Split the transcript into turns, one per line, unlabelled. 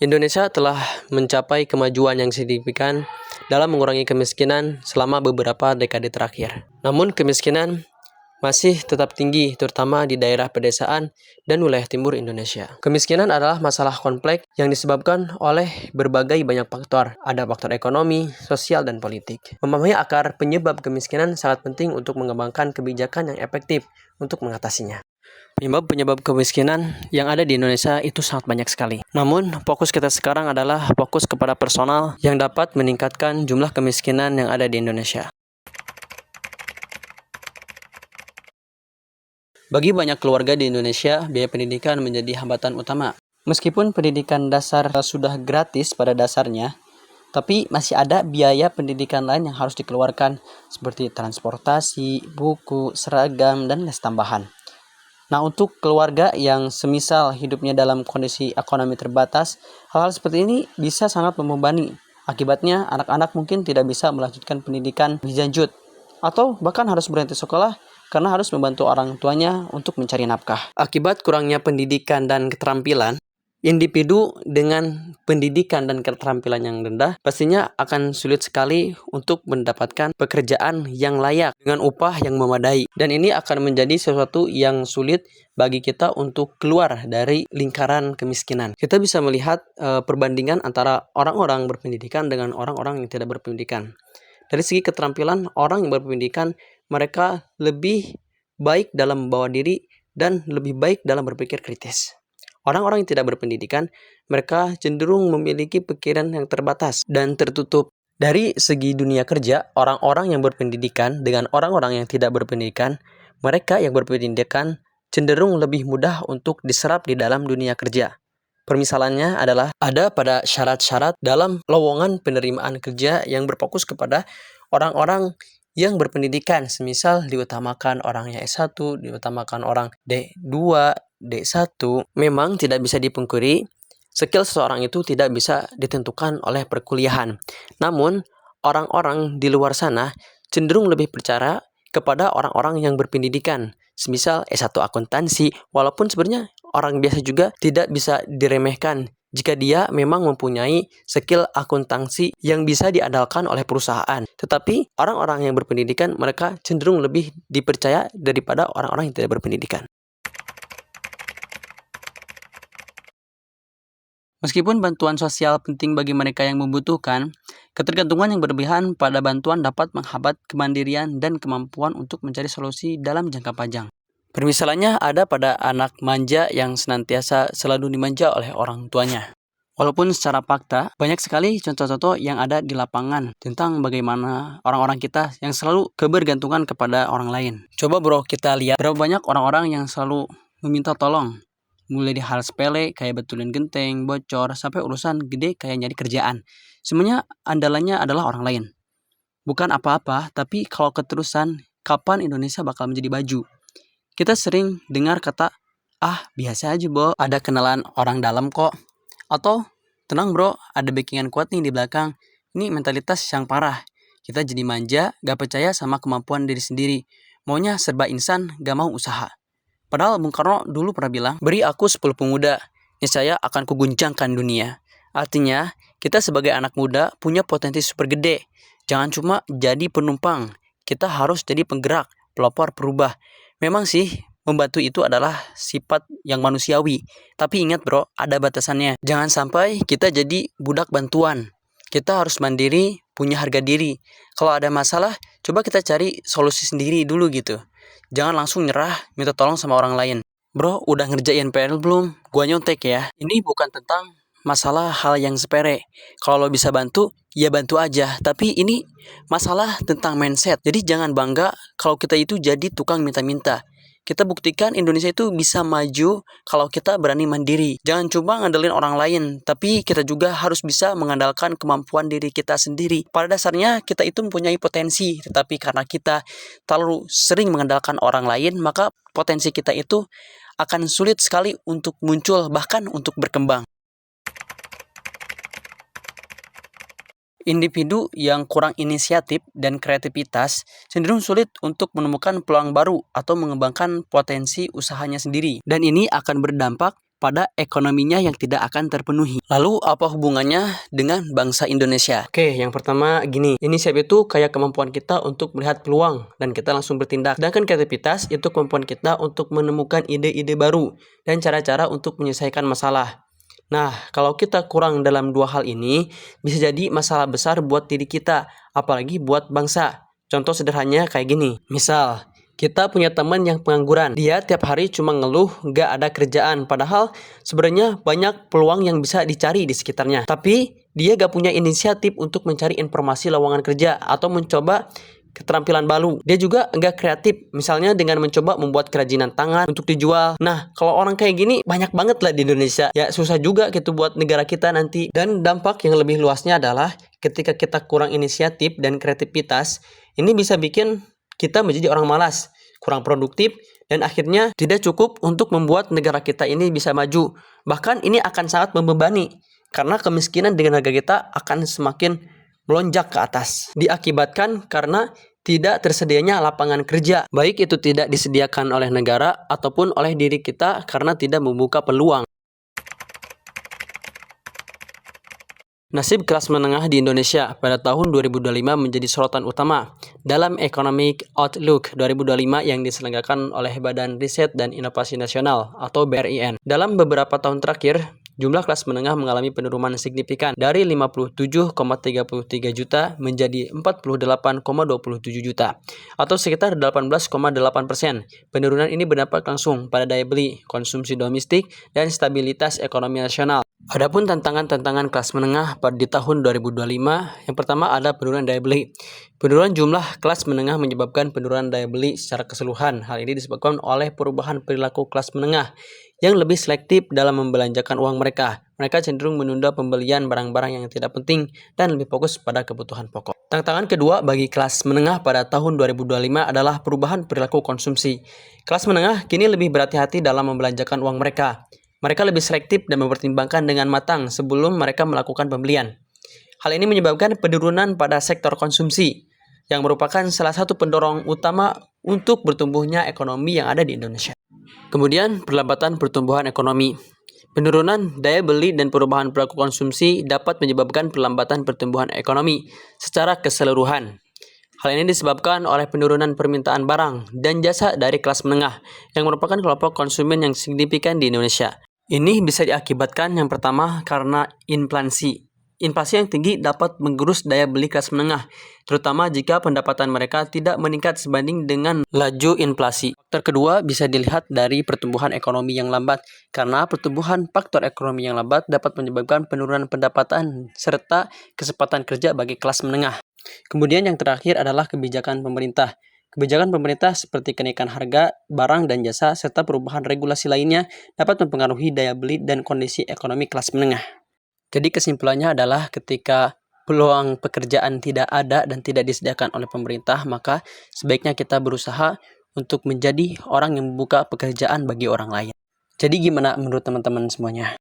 Indonesia telah mencapai kemajuan yang signifikan dalam mengurangi kemiskinan selama beberapa dekade terakhir. Namun kemiskinan masih tetap tinggi, terutama di daerah pedesaan dan wilayah timur Indonesia. Kemiskinan adalah masalah kompleks yang disebabkan oleh berbagai banyak faktor. Ada faktor ekonomi, sosial, dan politik. Memahami akar penyebab kemiskinan sangat penting untuk mengembangkan kebijakan yang efektif untuk mengatasinya. Penyebab kemiskinan yang ada di Indonesia itu sangat banyak sekali. Namun, fokus kita sekarang adalah fokus kepada personal yang dapat meningkatkan jumlah kemiskinan yang ada di Indonesia. Bagi banyak keluarga di Indonesia, biaya pendidikan menjadi hambatan utama. Meskipun pendidikan dasar sudah gratis pada dasarnya, tapi masih ada biaya pendidikan lain yang harus dikeluarkan, seperti transportasi, buku, seragam, dan les tambahan. Nah, untuk keluarga yang semisal hidupnya dalam kondisi ekonomi terbatas, hal-hal seperti ini bisa sangat membebani. Akibatnya, anak-anak mungkin tidak bisa melanjutkan pendidikan lebih lanjut, atau bahkan harus berhenti sekolah karena harus membantu orang tuanya untuk mencari nafkah. Akibat kurangnya pendidikan dan keterampilan, individu dengan pendidikan dan keterampilan yang rendah pastinya akan sulit sekali untuk mendapatkan pekerjaan yang layak dengan upah yang memadai. Dan ini akan menjadi sesuatu yang sulit bagi kita untuk keluar dari lingkaran kemiskinan. Kita bisa melihat perbandingan antara orang-orang berpendidikan dengan orang-orang yang tidak berpendidikan. Dari segi keterampilan, orang yang berpendidikan, mereka lebih baik dalam membawa diri dan lebih baik dalam berpikir kritis. Orang-orang yang tidak berpendidikan, mereka cenderung memiliki pikiran yang terbatas dan tertutup. Dari segi dunia kerja, orang-orang yang berpendidikan dengan orang-orang yang tidak berpendidikan, mereka yang berpendidikan cenderung lebih mudah untuk diserap di dalam dunia kerja. Permisalannya adalah ada pada syarat-syarat dalam lowongan penerimaan kerja yang berfokus kepada orang-orang yang berpendidikan. Semisal diutamakan orang yang S1, diutamakan orang D2, D1. Memang tidak bisa dipungkiri, skill seseorang itu tidak bisa ditentukan oleh perkuliahan. Namun, orang-orang di luar sana cenderung lebih percaya kepada orang-orang yang berpendidikan. Semisal S1 akuntansi, walaupun sebenarnya orang biasa juga tidak bisa diremehkan jika dia memang mempunyai skill akuntansi yang bisa diandalkan oleh perusahaan. Tetapi orang-orang yang berpendidikan, mereka cenderung lebih dipercaya daripada orang-orang yang tidak berpendidikan. Meskipun bantuan sosial penting bagi mereka yang membutuhkan, ketergantungan yang berlebihan pada bantuan dapat menghambat kemandirian dan kemampuan untuk mencari solusi dalam jangka panjang. Permisalannya ada pada anak manja yang senantiasa selalu dimanja oleh orang tuanya. Walaupun secara fakta, banyak sekali contoh-contoh yang ada di lapangan tentang bagaimana orang-orang kita yang selalu kebergantungan kepada orang lain. Coba bro, kita lihat berapa banyak orang-orang yang selalu meminta tolong. Mulai di hal sepele kayak betulin genteng, bocor, sampai urusan gede kayak nyari kerjaan. Semuanya andalannya adalah orang lain. Bukan apa-apa, tapi kalau keterusan, kapan Indonesia bakal menjadi baju? Kita sering dengar kata, biasa aja bro, ada kenalan orang dalam kok. Atau, tenang bro, ada backingan kuat nih di belakang. Ini mentalitas yang parah. Kita jadi manja, gak percaya sama kemampuan diri sendiri. Maunya serba insan, gak mau usaha. Padahal Bung Karno dulu pernah bilang, beri aku 10 pemuda, niscaya akan kuguncangkan dunia. Artinya, kita sebagai anak muda punya potensi super gede. Jangan cuma jadi penumpang, kita harus jadi penggerak, pelopor perubah. Memang sih, membantu itu adalah sifat yang manusiawi. Tapi ingat bro, ada batasannya. Jangan sampai kita jadi budak bantuan. Kita harus mandiri, punya harga diri. Kalau ada masalah, coba kita cari solusi sendiri dulu gitu. Jangan langsung nyerah, minta tolong sama orang lain. Bro, udah ngerjain PR belum? Gua nyontek ya. Ini bukan tentang masalah hal yang sepele. Kalau lo bisa bantu, ya bantu aja. Tapi ini masalah tentang mindset. Jadi jangan bangga kalau kita itu jadi tukang minta-minta. Kita buktikan Indonesia itu bisa maju kalau kita berani mandiri. Jangan cuma ngandelin orang lain, tapi kita juga harus bisa mengandalkan kemampuan diri kita sendiri. Pada dasarnya kita itu mempunyai potensi, tetapi karena kita terlalu sering mengandalkan orang lain, maka potensi kita itu akan sulit sekali untuk muncul, bahkan untuk berkembang. Individu yang kurang inisiatif dan kreativitas cenderung sulit untuk menemukan peluang baru atau mengembangkan potensi usahanya sendiri. Dan ini akan berdampak pada ekonominya yang tidak akan terpenuhi. Lalu apa hubungannya dengan bangsa Indonesia? Oke, yang pertama gini, inisiatif itu kayak kemampuan kita untuk melihat peluang dan kita langsung bertindak. Sedangkan kreativitas itu kemampuan kita untuk menemukan ide-ide baru dan cara-cara untuk menyelesaikan masalah. Nah, kalau kita kurang dalam dua hal ini, bisa jadi masalah besar buat diri kita, apalagi buat bangsa. Contoh sederhananya kayak gini, misal kita punya teman yang pengangguran. Dia tiap hari cuma ngeluh gak ada kerjaan. Padahal sebenarnya banyak peluang yang bisa dicari di sekitarnya. Tapi dia gak punya inisiatif untuk mencari informasi lowongan kerja atau mencoba keterampilan baru. Dia juga nggak kreatif, misalnya dengan mencoba membuat kerajinan tangan untuk dijual. Nah, kalau orang kayak gini banyak banget lah di Indonesia. Ya susah juga gitu buat negara kita nanti. Dan dampak yang lebih luasnya adalah ketika kita kurang inisiatif dan kreativitas, ini bisa bikin kita menjadi orang malas, kurang produktif, dan akhirnya tidak cukup untuk membuat negara kita ini bisa maju. Bahkan ini akan sangat membebani, karena kemiskinan dengan negara kita akan semakin melonjak ke atas. Diakibatkan karena tidak tersedianya lapangan kerja, baik itu tidak disediakan oleh negara ataupun oleh diri kita karena tidak membuka peluang. Nasib kelas menengah di Indonesia pada tahun 2025 menjadi sorotan utama dalam Economic Outlook 2025 yang diselenggarakan oleh Badan Riset dan Inovasi Nasional atau BRIN. Dalam beberapa tahun terakhir, jumlah kelas menengah mengalami penurunan signifikan dari 57,33 juta menjadi 48,27 juta atau sekitar 18,8%. Penurunan ini berdampak langsung pada daya beli, konsumsi domestik, dan stabilitas ekonomi nasional. Adapun tantangan-tantangan kelas menengah pada di tahun 2025, yang pertama ada penurunan daya beli. Penurunan jumlah kelas menengah menyebabkan penurunan daya beli secara keseluruhan. Hal ini disebabkan oleh perubahan perilaku kelas menengah yang lebih selektif dalam membelanjakan uang mereka. Mereka cenderung menunda pembelian barang-barang yang tidak penting dan lebih fokus pada kebutuhan pokok. Tantangan kedua bagi kelas menengah pada tahun 2025 adalah perubahan perilaku konsumsi. Kelas menengah kini lebih berhati-hati dalam membelanjakan uang mereka. Mereka lebih selektif dan mempertimbangkan dengan matang sebelum mereka melakukan pembelian. Hal ini menyebabkan penurunan pada sektor konsumsi, yang merupakan salah satu pendorong utama untuk bertumbuhnya ekonomi yang ada di Indonesia. Kemudian, perlambatan pertumbuhan ekonomi. Penurunan daya beli dan perubahan perilaku konsumsi dapat menyebabkan perlambatan pertumbuhan ekonomi secara keseluruhan. Hal ini disebabkan oleh penurunan permintaan barang dan jasa dari kelas menengah, yang merupakan kelompok konsumen yang signifikan di Indonesia. Ini bisa diakibatkan yang pertama karena inflasi. Inflasi yang tinggi dapat menggerus daya beli kelas menengah, terutama jika pendapatan mereka tidak meningkat sebanding dengan laju inflasi. Faktor kedua bisa dilihat dari pertumbuhan ekonomi yang lambat, karena pertumbuhan faktor ekonomi yang lambat dapat menyebabkan penurunan pendapatan serta kesempatan kerja bagi kelas menengah. Kemudian yang terakhir adalah kebijakan pemerintah. Kebijakan pemerintah seperti kenaikan harga barang dan jasa serta perubahan regulasi lainnya dapat mempengaruhi daya beli dan kondisi ekonomi kelas menengah. Jadi kesimpulannya adalah ketika peluang pekerjaan tidak ada dan tidak disediakan oleh pemerintah, maka sebaiknya kita berusaha untuk menjadi orang yang membuka pekerjaan bagi orang lain. Jadi gimana menurut teman-teman semuanya?